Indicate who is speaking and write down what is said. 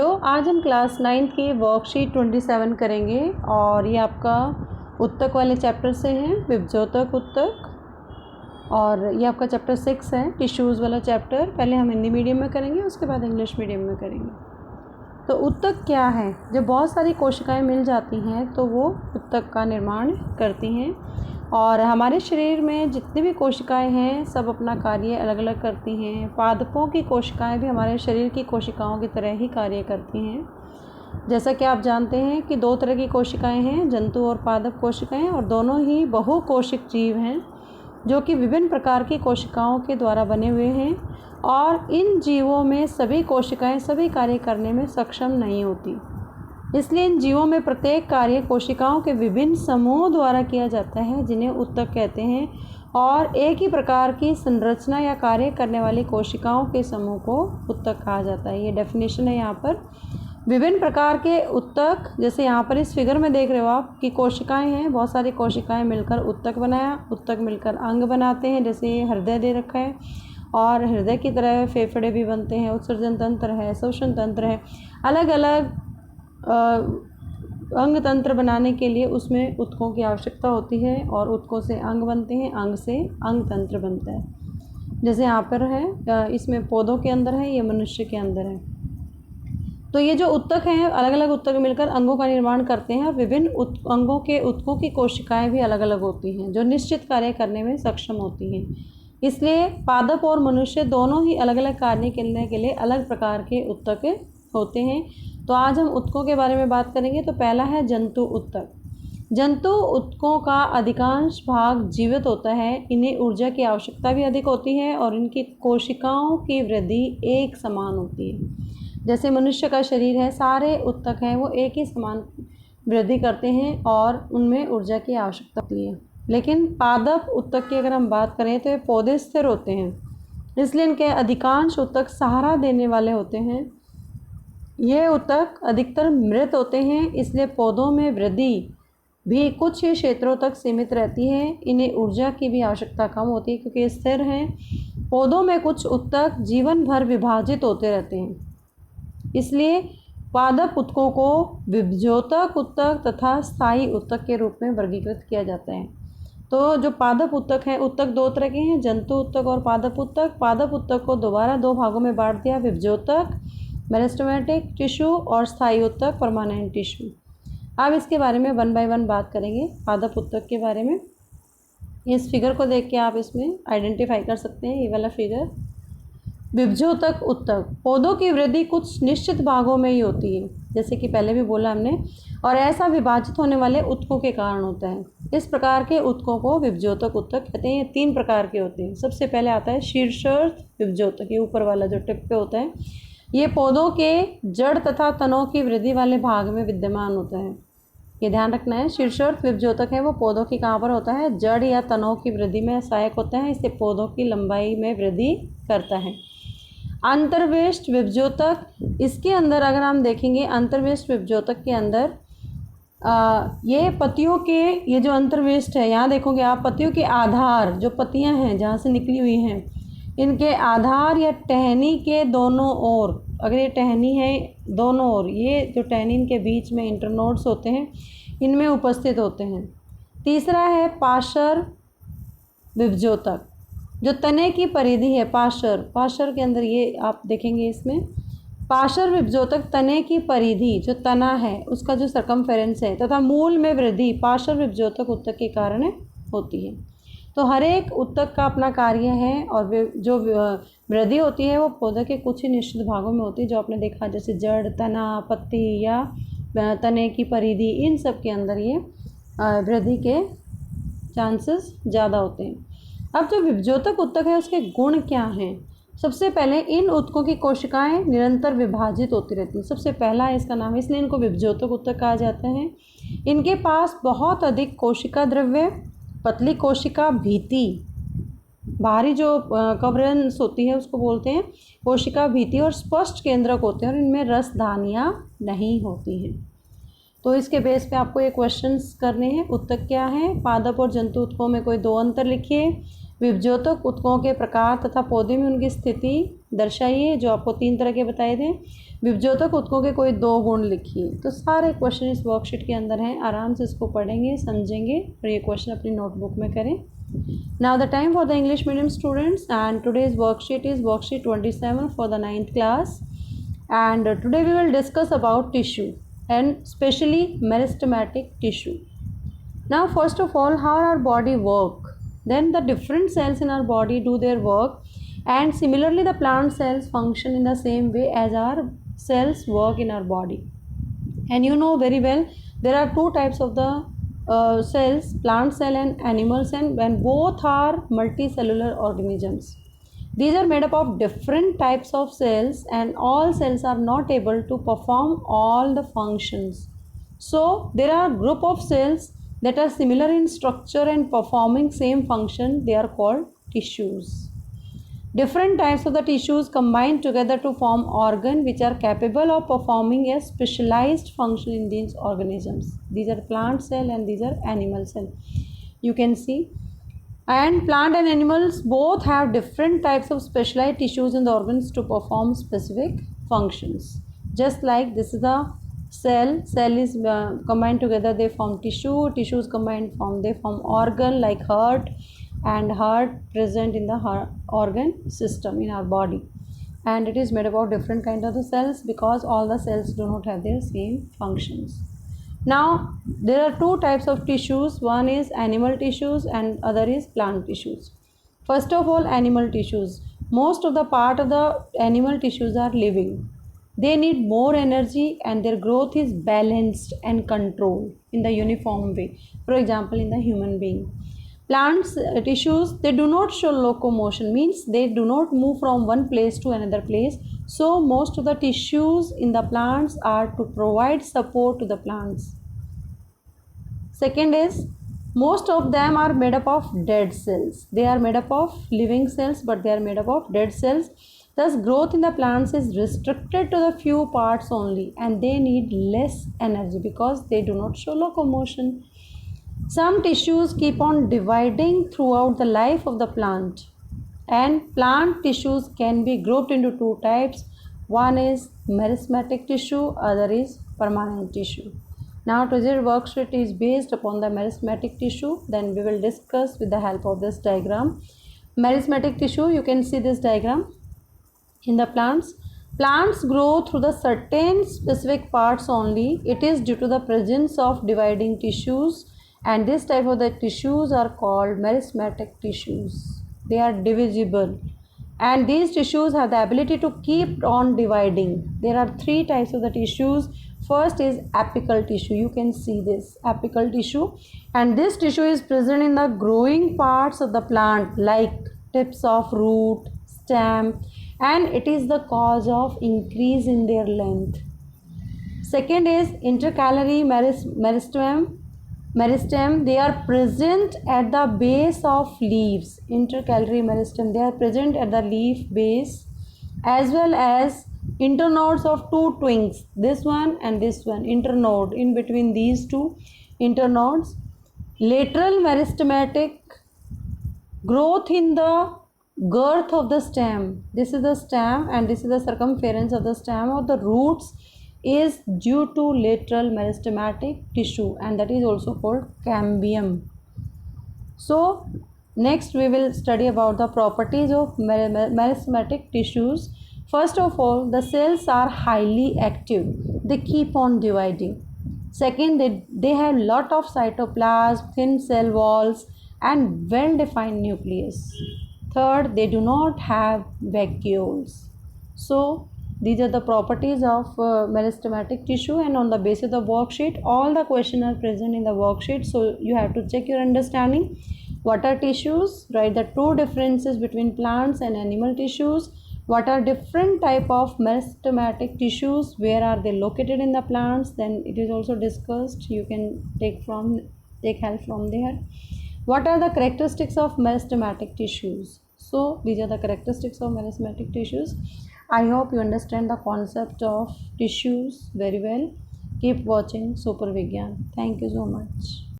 Speaker 1: बच्चों, आज हम क्लास 9th की वर्कशीट 27 करेंगे और ये आपका उत्तक वाले चैप्टर से हैं, विभज्योतक उत्तक। और ये आपका चैप्टर 6 है, टिश्यूज़ वाला चैप्टर। पहले हम हिंदी मीडियम में करेंगे, उसके बाद इंग्लिश मीडियम में करेंगे। तो उत्तक क्या है? जब बहुत सारी कोशिकाएं मिल जाती हैं तो वो उत्तक का निर्माण करती हैं। और हमारे शरीर में जितनी भी कोशिकाएं हैं सब अपना कार्य अलग अलग करती हैं। पादपों की कोशिकाएं भी हमारे शरीर की कोशिकाओं की तरह ही कार्य करती हैं। जैसा कि आप जानते हैं कि दो तरह की कोशिकाएं हैं, जंतु और पादप कोशिकाएं, और दोनों ही बहुकोशिक जीव हैं जो कि विभिन्न प्रकार की कोशिकाओं के द्वारा बने हुए हैं। और इन जीवों में सभी कोशिकाएं सभी कार्य करने में सक्षम नहीं होती, इसलिए इन जीवों में प्रत्येक कार्य कोशिकाओं के विभिन्न समूहों द्वारा किया जाता है, जिन्हें उत्तक कहते हैं। और एक ही प्रकार की संरचना या कार्य करने वाली कोशिकाओं के समूह को उत्तक कहा जाता है। ये डेफिनेशन है यहाँ पर। विभिन्न प्रकार के उत्तक, जैसे यहाँ पर इस फिगर में देख रहे हो आप कि कोशिकाएं हैं, बहुत सारी कोशिकाएं मिलकर उत्तक बनाया। उत्तक मिलकर अंग बनाते हैं, जैसे ये हृदय दे रखा है, और हृदय की तरह फेफड़े भी बनते हैं, उत्सर्जन तंत्र है, श्वसन तंत्र है। अलग अलग अंग तंत्र बनाने के लिए उसमें उत्तकों की आवश्यकता होती है, और उत्तकों से अंग बनते हैं, अंग से अंग तंत्र बनता है। जैसे यहाँ पर है, इसमें पौधों के अंदर है, ये मनुष्य के अंदर है। तो ये जो उत्तक हैं, अलग अलग उत्तक मिलकर अंगों का निर्माण करते हैं। विभिन्न अंगों के उत्तकों की कोशिकाएं भी अलग अलग होती हैं जो निश्चित कार्य करने में सक्षम होती हैं। इसलिए पादप और मनुष्य दोनों ही अलग अलग कार्य करने के लिए अलग प्रकार के उत्तक होते हैं। तो आज हम उत्तकों के बारे में बात करेंगे। तो पहला है जंतु उत्तक। जंतु उत्तकों का अधिकांश भाग जीवित होता है। इन्हें ऊर्जा की आवश्यकता भी अधिक होती है और इनकी कोशिकाओं की वृद्धि एक समान होती है। जैसे मनुष्य का शरीर है, सारे उत्तक हैं वो एक ही समान वृद्धि करते हैं और उनमें ऊर्जा की आवश्यकता होती है। लेकिन पादप उत्तक की अगर हम बात करें तो ये पौधे स्थिर होते हैं, इसलिए इनके अधिकांश उत्तक सहारा देने वाले होते हैं। ये उत्तक अधिकतर मृत होते हैं, इसलिए पौधों में वृद्धि भी कुछ ही क्षेत्रों तक सीमित रहती है। इन्हें ऊर्जा की भी आवश्यकता कम होती है क्योंकि स्थिर हैं। पौधों में कुछ उत्तक जीवन भर विभाजित होते रहते हैं, इसलिए पादप उत्तकों को विभज्योतक उत्तक तथा स्थायी उत्तक के रूप में वर्गीकृत किया जाता है। तो जो पादप उत्तक हैं, उत्तक दो तरह के हैं, जंतु उत्तक और पादप उत्तक। पादप उत्तक को दोबारा दो भागों में बांट दिया, विभज्योतक मेरिस्टेमेटिक टिश्यू और स्थायी उत्तक परमानेंट टिश्यू। अब इसके बारे में वन बाय वन बात करेंगे, पादप उत्तक के बारे में। इस फिगर को देख के आप इसमें आइडेंटिफाई कर सकते हैं, ये वाला फिगर। विभज्योतक उत्तक, पौधों की वृद्धि कुछ निश्चित भागों में ही होती है, जैसे कि पहले भी बोला हमने, और ऐसा विभाजित होने वाले उत्तकों के कारण होता है। इस प्रकार के उत्तकों को विभज्योतक उत्तक कहते हैं। ये तीन प्रकार के होते हैं। सबसे पहले आता है शीर्षस्थ विभज्योतक, ये ऊपर वाला जो टिप पे होता है। ये पौधों के जड़ तथा तनों की वृद्धि वाले भाग में विद्यमान होता है, ये ध्यान रखना है। शीर्षस्थ विभज्योतक है वो पौधों की कहाँ पर होता है? जड़ या तनों की वृद्धि में सहायक होता है, इससे पौधों की लंबाई में वृद्धि करता है। अंतर्वेष्ट विभज्योतक, इसके अंदर अगर हम देखेंगे, अंतर्वेष्ट विभज्योतक के अंदर ये पत्तियों के, ये जो अंतर्वेष्ट है, यहाँ देखोगे आप, पत्तियों के आधार, जो पत्तियाँ हैं जहाँ से निकली हुई हैं, इनके आधार या टहनी के दोनों ओर, अगर ये टहनी है दोनों ओर, ये जो टहनी इनके बीच में इंटरनोड्स होते हैं, इनमें उपस्थित होते हैं। तीसरा है पार्श्व विभज्योतक, जो तने की परिधि है, पार्श्व के अंदर ये आप देखेंगे, इसमें पार्श्व विभज्योतक तने की परिधि, जो तना है उसका जो सरकमफेरेंस है, तथा मूल में वृद्धि पार्श्व विभज्योतक उत्तक के कारण होती है। तो हर एक उत्तक का अपना कार्य है, और जो वृद्धि होती है वो पौधे के कुछ ही निश्चित भागों में होती है, जो आपने देखा, जैसे जड़, तना, पत्ती या तने की परिधि, इन सब के अंदर ये वृद्धि के चांसेस ज़्यादा होते हैं। अब जो विभज्योतक उत्तक है उसके गुण क्या हैं? सबसे पहले इन उत्तकों की कोशिकाएं निरंतर विभाजित होती रहती हैं। सबसे पहला है इसका नाम, इसलिए इनको विभज्योतक उत्तक कहा जाता है। इनके पास बहुत अधिक कोशिका द्रव्य, पतली कोशिका भीति, बाहरी जो कवरेंस होती है उसको बोलते हैं कोशिका भीति, और स्पष्ट केंद्रक होते हैं, और इनमें रसधानियाँ नहीं होती हैं। तो इसके बेस पे आपको ये क्वेश्चंस करने हैं। उत्तक क्या है? पादप और जंतु उत्तकों में कोई दो अंतर लिखिए। विभज्योतक ऊतकों के प्रकार तथा पौधे में उनकी स्थिति दर्शाइए, जो आपको 3 तरह के बताए थे। विभज्योतक ऊतकों के कोई 2 गुण लिखिए। तो सारे क्वेश्चन इस वर्कशीट के अंदर हैं, आराम से इसको पढ़ेंगे, समझेंगे और ये क्वेश्चन अपनी नोटबुक में करें। Now the time for the English medium students, and today's worksheet is worksheet 27 for the 9th class, and today we will discuss about tissue and especially meristematic tissue. Now first of all, how our body work, then the different cells in our body do their work, and similarly the plant cells function in the same way as our cells work in our body. And you know very well there are 2 types of the cells, plant cell and animal cell, and both are multicellular organisms. These are made up of different types of cells, and all cells are not able to perform all the functions. So there are group of cells that are similar in structure and performing same function. They are called tissues. Different types of the tissues combine together to form organ which are capable of performing a specialized function in these organisms. These are plant cell and these are animal cell. You can see, and plant and animals both have different types of specialized tissues in the organs to perform specific functions. Just like this is the cell is combined together, they form tissues combined they form organ, like heart, and heart present in the heart organ system in our body, and it is made up of different kind of the cells because all the cells do not have their same functions. Now there are 2 types of tissues, one is animal tissues and other is plant tissues. First of all, animal tissues, most of the part of the animal tissues are living. They need more energy and their growth is balanced and controlled in the uniform way. For example, in the human being. Plants tissues, they do not show locomotion, means they do not move from one place to another place. So most of the tissues in the plants are to provide support to the plants. Second is, most of them are made up of dead cells. They are made up of living cells, but they are made up of dead cells. Thus growth in the plants is restricted to the few parts only, and they need less energy because they do not show locomotion. Some tissues keep on dividing throughout the life of the plant, and plant tissues can be grouped into 2 types. One is meristematic tissue, other is permanent tissue. Now today's worksheet is based upon the meristematic tissue. Then we will discuss with the help of this diagram. Meristematic tissue, you can see this diagram. In the plants grow through the certain specific parts only. It is due to the presence of dividing tissues, and this type of the tissues are called meristematic tissues. They are divisible, and these tissues have the ability to keep on dividing. There are 3 types of the tissues. First is apical tissue. You can see this apical tissue, and this tissue is present in the growing parts of the plant, like tips of root, stem, and it is the cause of increase in their length. Second is intercalary meristem. They are present at the base of leaves. Intercalary meristem, they are present at the leaf base, as well as internodes of 2 twigs, this one and this one, internode in between these 2 internodes. Lateral meristematic, growth in the girth of the stem. This is the stem and this is the circumference of the stem or the roots is due to lateral meristematic tissue, and that is also called cambium. So next we will study about the properties of meristematic tissues. First of all, the cells are highly active. They keep on dividing. Second, they have lot of cytoplasm, thin cell walls, and well-defined nucleus. Third, they do not have vacuoles. So these are the properties of meristematic tissue, and on the basis of the worksheet, all the questions are present in the worksheet. So you have to check your understanding. What are tissues? Write the 2 differences between plants and animal tissues. What are different type of meristematic tissues? Where are they located in the plants? Then it is also discussed. You can take help from there. What are the characteristics of meristematic tissues? So these are the characteristics of meristematic tissues. I hope you understand the concept of tissues very well. Keep watching Super Vigyan. Thank you so much.